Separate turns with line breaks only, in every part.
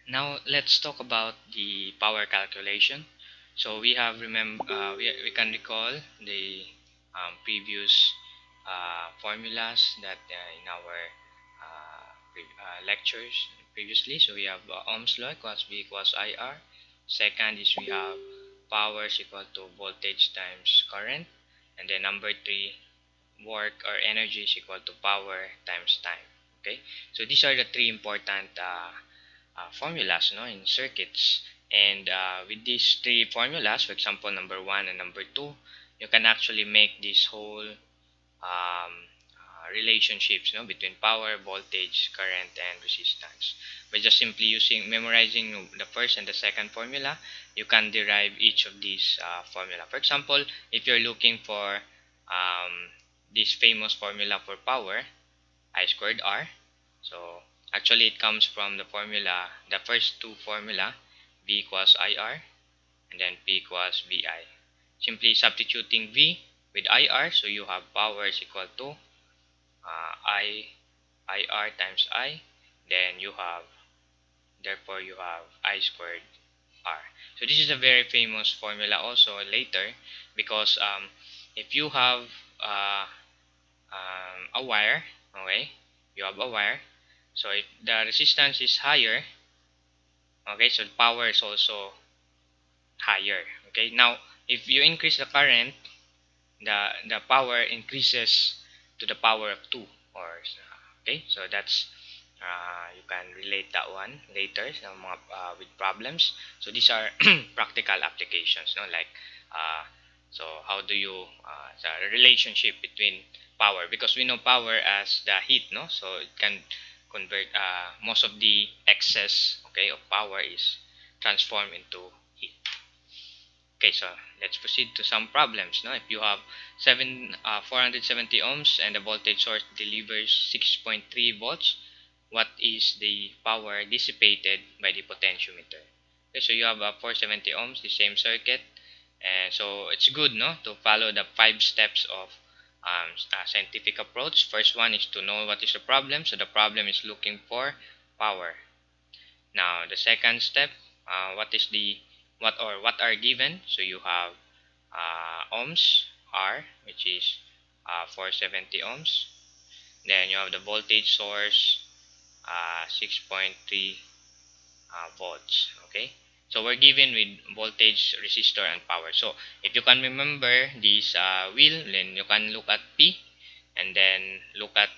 Now let's talk about the power calculation. So we have we can recall the previous formulas that in our lectures previously. So we have Ohm's law equals V equals IR. Second is we have power is equal to voltage times current, and then number three, work or energy is equal to power times time. Okay, so these are the three important formulas, no, in circuits. And with these three formulas, for example, number one and number two, you can actually make this whole relationships, between power, voltage, current, and resistance. By just simply memorizing the first and the second formula, you can derive each of these formula. For example, if you're looking for this famous formula for power, I squared R. So actually it comes from the formula, the first two formula, V equals IR and then P equals VI. Simply substituting V with IR, so you have power is equal to IR times I, then therefore you have I squared R. So this is a very famous formula also later, because if you have uh, a wire, okay, you have a wire, so if the resistance is higher, okay, so the power is also higher. Okay, now if you increase the current, the power increases to the power of 2, or okay, so that's you can relate that one later with problems. So these are practical applications, no, like so how do you the relationship between power, because we know power as the heat, no, so it can convert most of the excess, okay, of power is transformed into heat. Okay, so let's proceed to some problems. Now, if you have 470 ohms and the voltage source delivers 6.3 volts, what is the power dissipated by the potentiometer? Okay, so you have 470 ohms, the same circuit, and so it's good, no, to follow the 5 steps of scientific approach. First one is to know what is the problem. So the problem is looking for power. Now the second step, what are given. So you have ohms R, which is 470 ohms. Then you have the voltage source 6.3 volts. Okay, so we're given with voltage, resistor, and power. So if you can remember this wheel, then you can look at P and then look at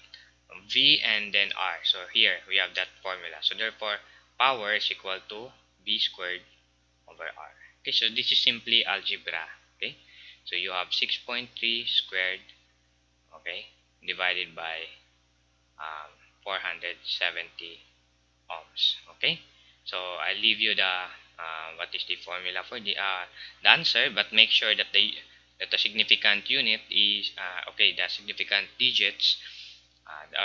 V and then R. So here we have that formula. So therefore power is equal to V squared over R. Okay, so this is simply algebra. Okay, so you have 6.3 squared, okay, divided by 470 ohms. Okay, so I leave you the what is the formula for the answer, but make sure that the significant unit is okay, the significant digits.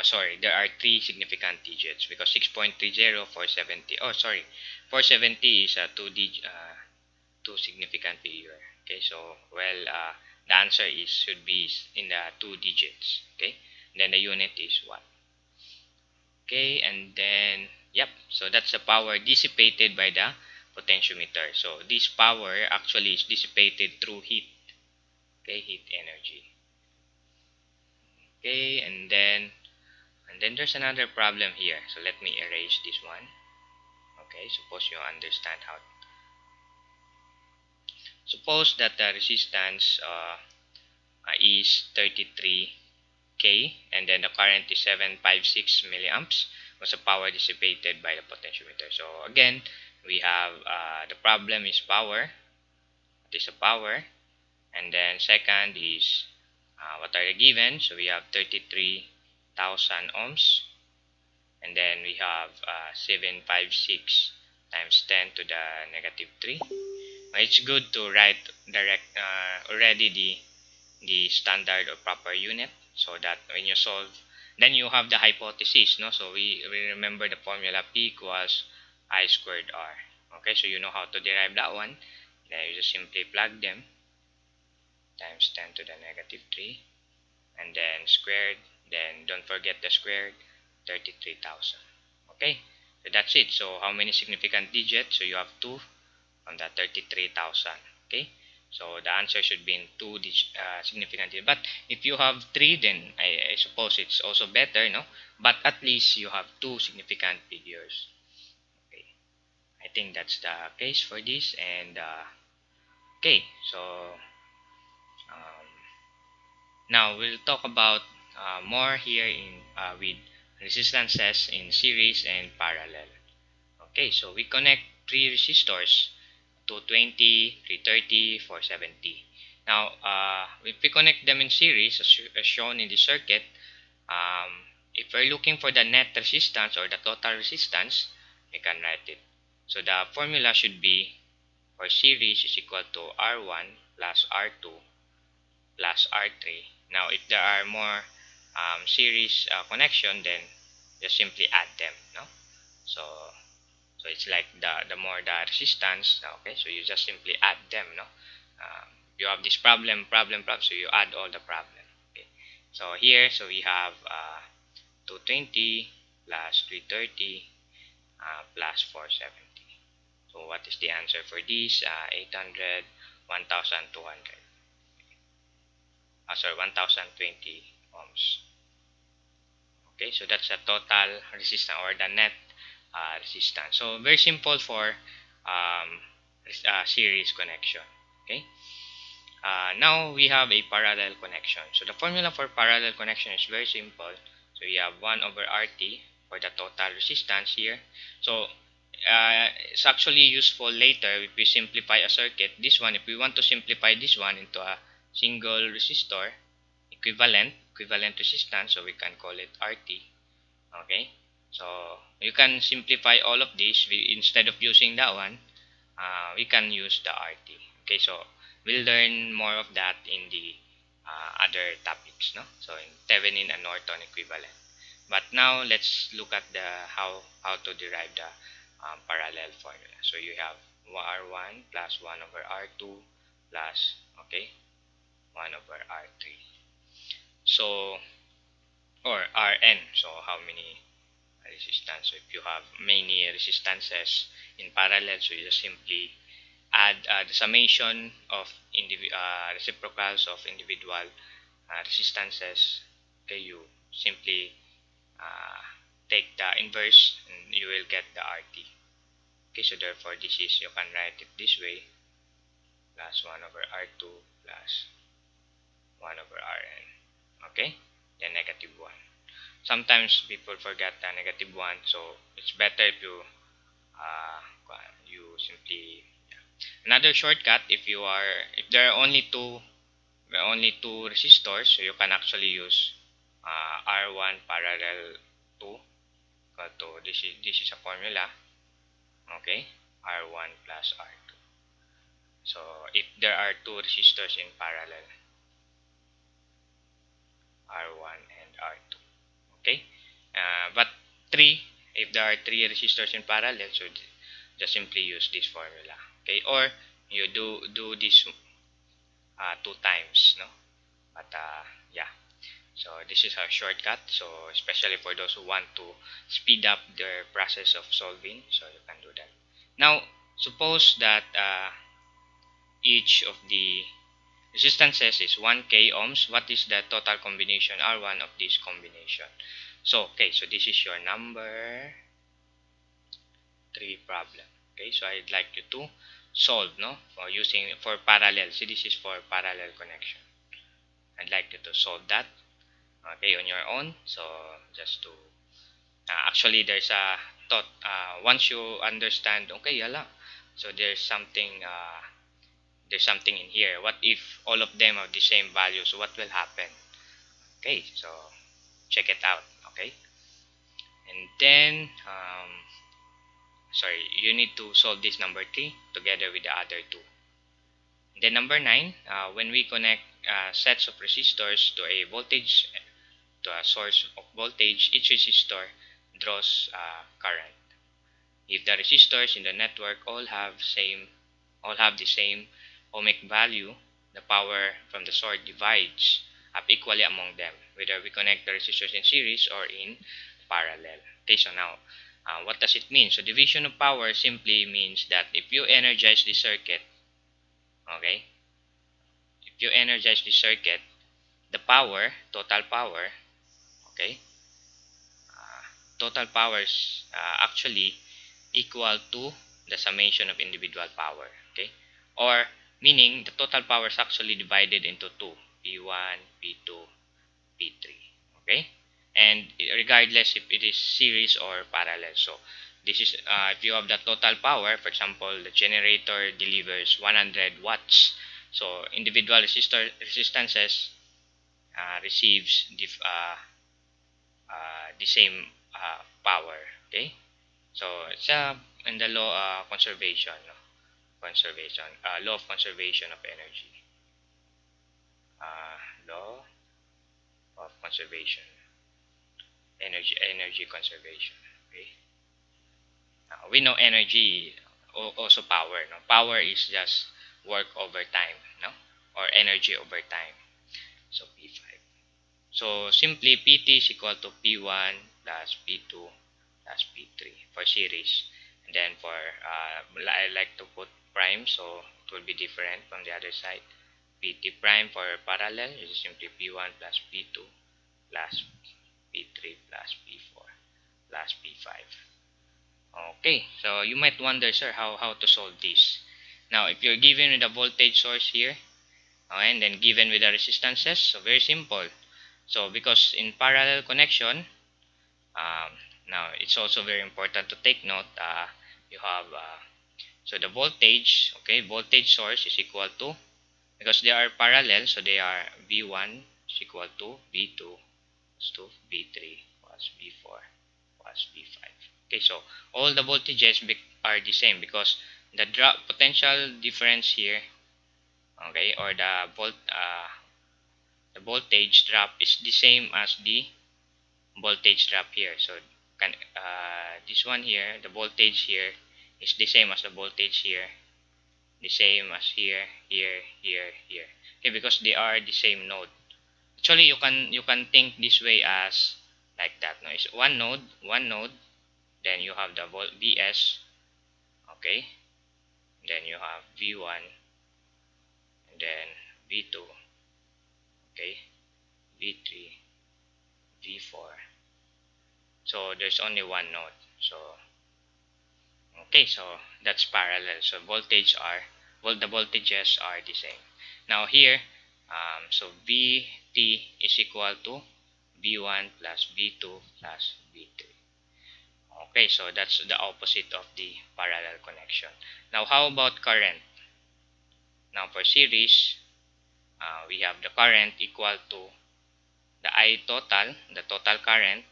Sorry, there are three significant digits, because 6.30, 470. Oh, sorry, 470 is a two significant figure. Okay, so well, the answer is should be in the two digits. Okay, and then the unit is watt. Okay, and then yep, so that's the power dissipated by the potentiometer. So this power actually is dissipated through heat. Okay, heat energy. Okay, and then there's another problem here. So let me erase this one. Okay, suppose you understand how. Suppose that the resistance is 33k, and then the current is 756 milliamps, was the power dissipated by the potentiometer. So again, we have the problem is power. What is the power? And then second is what are the given? So we have 33,000 ohms, and then we have 756 times 10 to the negative 3. It's good to write already the standard or proper unit, so that when you solve, then you have the hypothesis, no, so we remember the formula P equals I squared R. Okay, so you know how to derive that one. Then you just simply plug them, times 10 to the negative 3, and then squared, then don't forget the squared, 33,000. Okay, So that's it. So how many significant digits? So you have 2 on the 33,000. Okay, so the answer should be in 2 significant digits. But if you have 3, then I suppose it's also better, no? But at least you have 2 significant figures. Okay, I think that's the case for this. And okay, so um, now we'll talk about more here in with resistances in series and parallel. Okay, so we connect 3 resistors, 220, 330, 470. Now, if we connect them in series, as shown in the circuit, if we're looking for the net resistance or the total resistance, we can write it. So the formula should be for series is equal to R1 plus R2 plus R3. Now, if there are more series connection, then just simply add them. No, so it's like the more the resistance. Okay, so you just simply add them. No, you have this problem, so you add all the problem. Okay, so here, so we have 220 plus 330 plus 470. So what is the answer for this? 800, 1200. Sorry, 1020 ohms. Okay, so that's the total resistance or the net resistance. So very simple for series connection. Okay, now we have a parallel connection. So the formula for parallel connection is very simple. So we have 1 over RT for the total resistance here. So it's actually useful later if we simplify a circuit. This one, if we want to simplify this one into a single resistor equivalent resistance, so we can call it RT. Okay, so you can simplify all of this. Instead of using that one, we can use the RT. Okay, so we'll learn more of that in the other topics, no? So in Thevenin and Norton equivalent. But now let's look at the how to derive the parallel formula. So you have R1 plus 1 over R2 plus, okay, 1 over R3. So, or Rn. So how many resistance? So if you have many resistances in parallel, so you just simply add the summation of reciprocals of individual resistances. Okay, you simply uh, take the inverse and you will get the RT. Okay, so therefore this is, you can write it this way, plus 1 over R2 plus 1 over Rn. Okay, then negative 1. Sometimes people forget the negative 1, so it's better if you simply, yeah. Another shortcut, if there are only two resistors, so you can actually use R1 parallel 2 equal to, this is a formula. Okay, R1 plus R2. So if there are 2 resistors in parallel, R1 and R2. Okay, but 3, if there are 3 resistors in parallel, so just simply use this formula. Okay, or you do this 2 times, no? But yeah, so this is a shortcut, so especially for those who want to speed up their process of solving, so you can do that. Now suppose that each of the resistances is 1k ohms. What is the total combination R1 of this combination? So okay, so this is your number 3 problem. Okay, so I'd like you to solve, no, for parallel. See, this is for parallel connection. I'd like you to solve that, okay, on your own. So just to actually there's a thought, once you understand, okay, yala, so there's something in here. What if all of them are the same value? So what will happen? Okay, so check it out. Okay, and then sorry, you need to solve this number 3 together with the other two. Then number 9, when we connect sets of resistors to a source of voltage, each resistor draws current. If the resistors in the network all have the same ohmic value, the power from the source divides up equally among them, whether we connect the resistors in series or in parallel. Okay, so now What does it mean? So division of power simply means that if you energize the circuit, okay, if you energize the circuit, the power, total power, okay, uh, total powers actually equal to the summation of individual power, okay, or meaning the total power is actually divided into two, P1, P2, P3, okay, and regardless if it is series or parallel. So this is if you have the total power, for example the generator delivers 100 watts, so individual resistances receives the same power, okay. So it's in the law conservation, no? Conservation, law of conservation of energy, uh, law of conservation, energy conservation, okay. We know energy also power, no? Power is just work over time, no, or energy over time. So P5. So simply PT is equal to P1 plus P2 plus P3 for series. And then for I like to put prime, so it will be different from the other side. PT prime for parallel is simply P1 plus P2 plus P3 plus P4 plus P5. Okay, so you might wonder, sir, how to solve this. Now, if you're given with a voltage source here, and then given with the resistances, so very simple. So because in parallel connection, um, now it's also very important to take note. You have so the voltage, okay, voltage source is equal to, because they are parallel, so they are V1 is equal to V2 plus to V3 plus V4 plus V5. Okay, so all the voltages are the same because the drop potential difference here, okay, or the voltage drop is the same as the voltage drop here. So this one here, the voltage here is the same as the voltage here, the same as here, here, here, here. Okay, because they are the same node. Actually, you can think this way as like that. No, it's one node. Then you have the volt Vs. Okay. Then you have V1, and then V2. Okay. V3, V4. So there's only one node. So okay, so that's parallel. So the voltages are the same. Now here, so Vt is equal to V1 plus V2 plus V3. Okay, so that's the opposite of the parallel connection. Now how about current? Now for series, we have the current equal to the I total, the total current,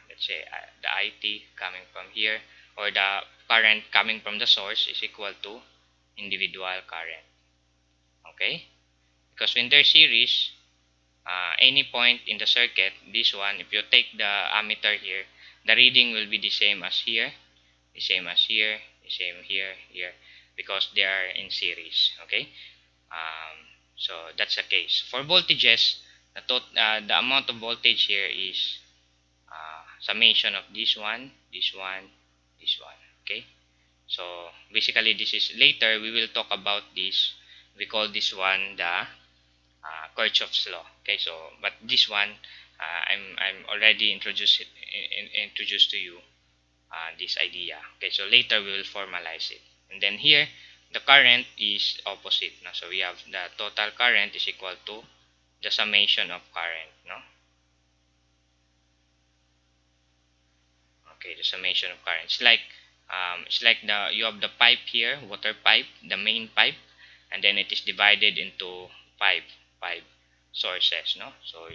let's say the IT coming from here, or the current coming from the source is equal to individual current. Okay, because when they're series, any point in the circuit, this one, if you take the ammeter here, the reading will be the same as here, the same as here, the same here, here, because they are in series. Okay, so that's the case. For voltages, the amount of voltage here is summation of this one, this one, this one. Okay, so basically this is later we will talk about this. We call this one the Kirchhoff's law. Okay, so but this one I'm already introduced to you this idea. Okay, so later we will formalize it. And then here the current is opposite. No? So we have the total current is equal to the summation of current. No? Okay, the summation of current. It's like the you have the pipe here, water pipe, the main pipe, and then it is divided into five sources. No, so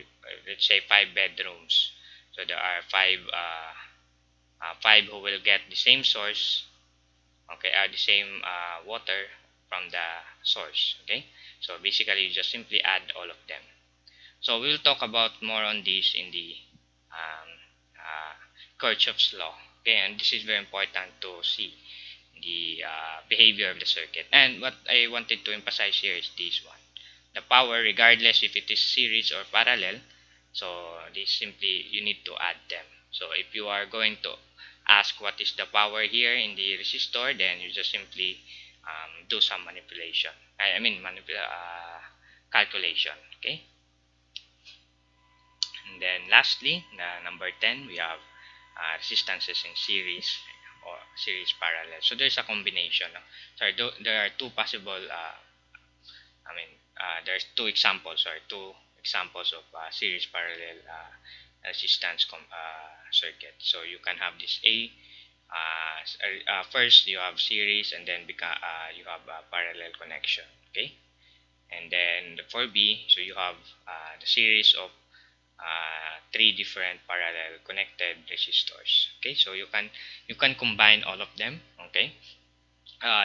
let's say 5 bedrooms. So there are five who will get the same source. Okay, the same water from the source. Okay, so basically you just simply add all of them. So we'll talk about more on this in the um, uh, Kirchhoff's law. Okay, and this is very important to see the behavior of the circuit. And what I wanted to emphasize here is this one: the power, regardless if it is series or parallel. So this simply you need to add them. So if you are going to ask what is the power here in the resistor, then you just simply do some manipulation. I mean calculation. Okay. And then lastly, the number 10, we have resistances in series or series parallel. So there's a combination. No? So there are two possible, there's two examples or two examples of series parallel resistance circuit. So you can have this A. First, you have series, and then you have a parallel connection. Okay, and then for B, so you have the series of three different parallel connected resistors. Okay, so you can combine all of them. Okay,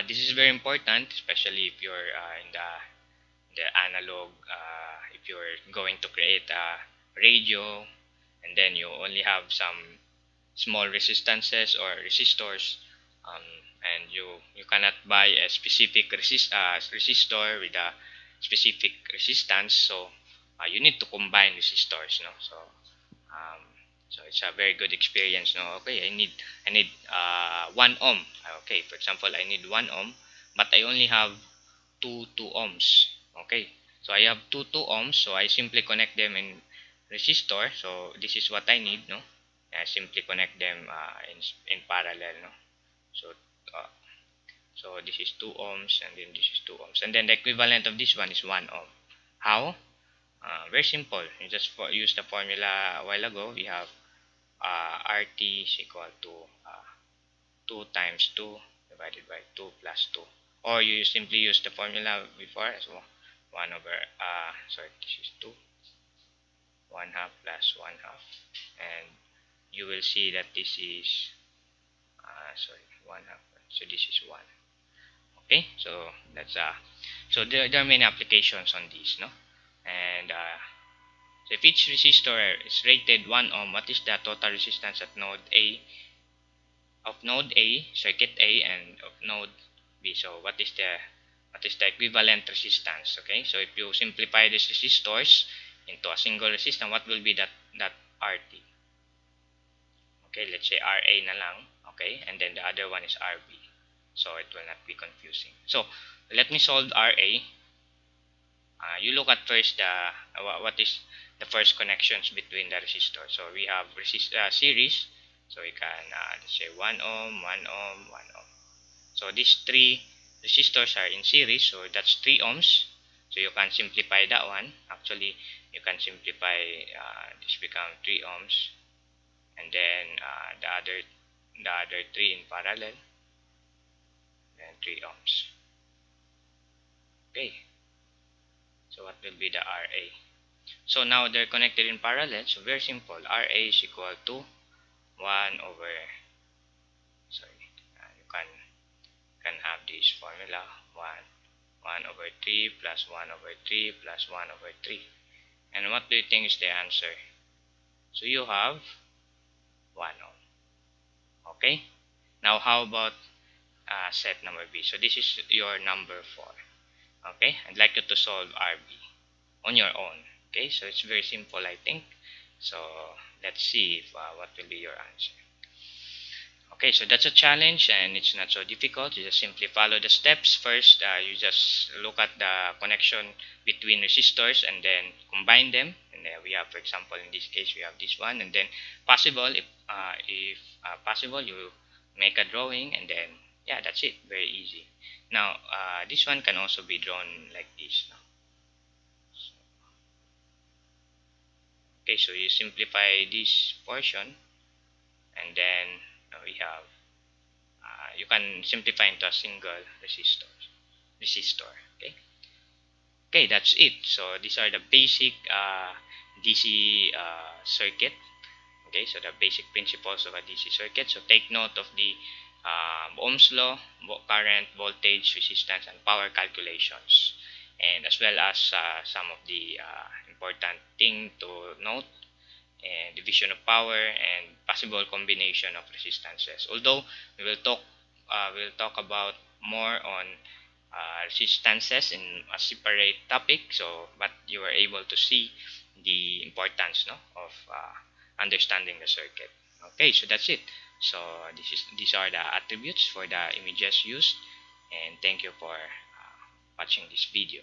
this is very important, especially if you're in the analog. If you're going to create a radio, and then you only have some small resistances or resistors, um, and you cannot buy a specific resistor with a specific resistance, so you need to combine resistors, no? Um, so it's a very good experience, no? Okay, I need 1 ohm. Okay, for example, I need 1 ohm, but I only have two ohms. Okay, so I have two ohms, so I simply connect them in resistor. So this is what I need, no? I simply connect them in parallel, no? So uh, so this is 2 ohms, and then this is 2 ohms, and then the equivalent of this one is 1 ohm. How? Very simple. You just use the formula a while ago. We have RT is equal to 2 times 2 divided by 2 plus 2, or you simply use the formula before as well. 1 over this is 2, 1 half plus 1 half, and you will see that this is 1 half, so this is 1. Okay, so that's so there are many applications on this, no? And so if each resistor is rated 1 ohm, what is the total resistance at node A, of node A, circuit A, and of node B? So what is the equivalent resistance? Okay, so if you simplify these resistors into a single resistance, what will be that RT? Okay, let's say RA na lang. Okay, and then the other one is RB, so it will not be confusing. So let me solve RA. You look at first what is the first connections between the resistors. So we have series, so we can let's say 1 ohm, 1 ohm, 1 ohm. So these three resistors are in series, so that's 3 ohms. So you can simplify that one. Actually, you can simplify this become 3 ohms, and then the other three in parallel, then 3 ohms. Okay, so what will be the RA? So now they're connected in parallel, so very simple. RA is equal to 1 over, you can have this formula, 1 over 3 plus 1 over 3 plus 1 over 3. And what do you think is the answer? So you have 1 ohm. Okay, now how about set number B? So this is your number 4. Okay, I'd like you to solve RB on your own. Okay, so it's very simple, I think. So let's see if what will be your answer. Okay, so that's a challenge, and it's not so difficult. You just simply follow the steps. First, you just look at the connection between resistors and then combine them. And then we have, for example, in this case, we have this one, and then possible, if possible, you make a drawing, and then yeah, that's it. Very easy. Now, this one can also be drawn like this. No? Okay, so you simplify this portion, and then we have you can simplify into a single resistor. Okay, that's it. So these are the basic DC circuit. Okay, so the basic principles of a DC circuit. So take note of the Ohm's law, current, voltage, resistance, and power calculations, and as well as some of the important thing to note, and division of power, and possible combination of resistances. Although we'll talk about more on resistances in a separate topic. So, but you are able to see the importance, no, of understanding the circuit. Okay, so that's it. So these are the attributes for the images used, and thank you for watching this video.